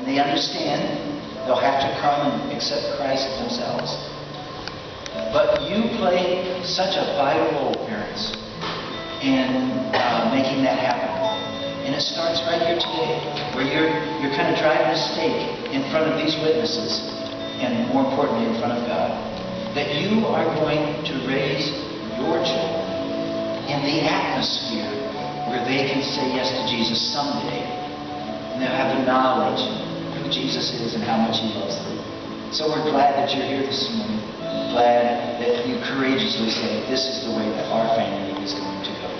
and they understand they'll have to come and accept Christ themselves. But you play such a vital role, parents, in making that happen. And it starts right here today, where you're kind of driving a stake in front of these witnesses, and more importantly, in front of God, that you are going to raise your children in the atmosphere where they can say yes to Jesus someday. And they'll have the knowledge of who Jesus is and how much He loves them. So we're glad that you're here this morning. Glad that you courageously say, this is the way that our family is going to go.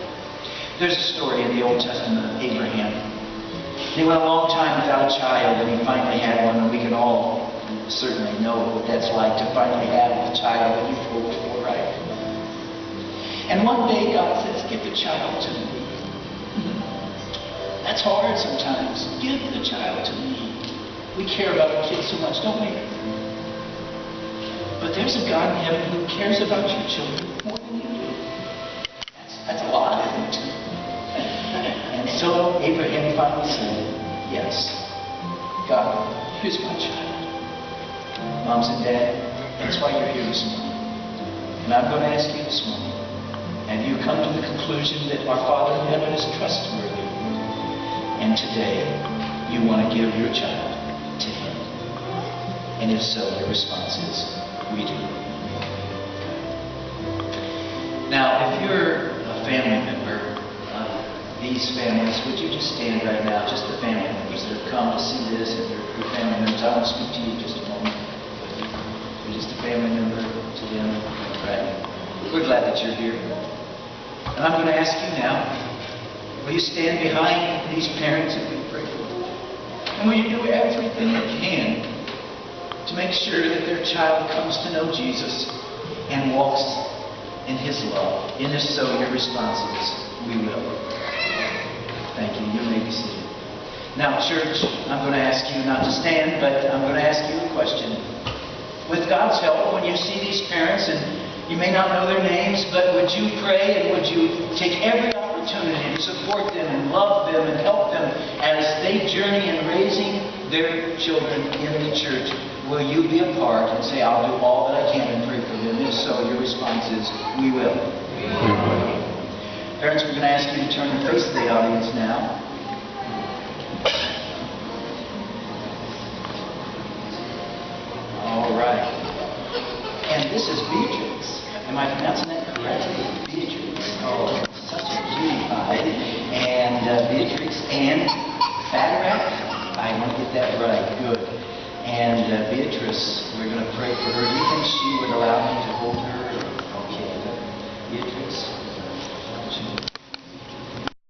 There's a story in the Old Testament of Abraham. He went a long time without a child, and he finally had one, and we can all certainly know what that's like to finally have a child that you've hoped for, right? And one day God says, give the child to me. That's hard sometimes. Give the child to me. We care about our kids so much, don't we? But there's a God in heaven who cares about your children more than you do. That's a lot, isn't it? And so Abraham finally said, yes, God, here's my child. Moms and Dad, that's why you're here this morning. And I'm going to ask you this morning, have you come to the conclusion that our Father in heaven is trustworthy? And today, you want to give your child to Him? And if so, your response is, we do. Now, if you're a family member of these families, would you just stand right now, just the family members that have come to see this, and your family members, I want to speak to you just a moment. You're just a family member to them, right? We're glad that you're here. And I'm going to ask you now, will you stand behind these parents and we pray for them? And will you do everything you can to make sure that their child comes to know Jesus and walks in His love? And if so, your response is, we will. Thank you. You may be seated. Now, church, I'm going to ask you not to stand, but I'm going to ask you a question. With God's help, when you see these parents, and you may not know their names, but would you pray and would you take every opportunity to support them and love them and help them as they journey in raising their children in the church? Will you be a part and say, I'll do all that I can and pray for them? If so, your response is, we will. Parents, we're going to ask you to turn and face the audience now. All right. And this is Beatrix. Am I pronouncing that correctly? Beatrix. Oh, such a cutie pie. And Beatrix and Fatterack. I want to get that right. Good. And Beatrice, we're going to pray for her. Do you think she would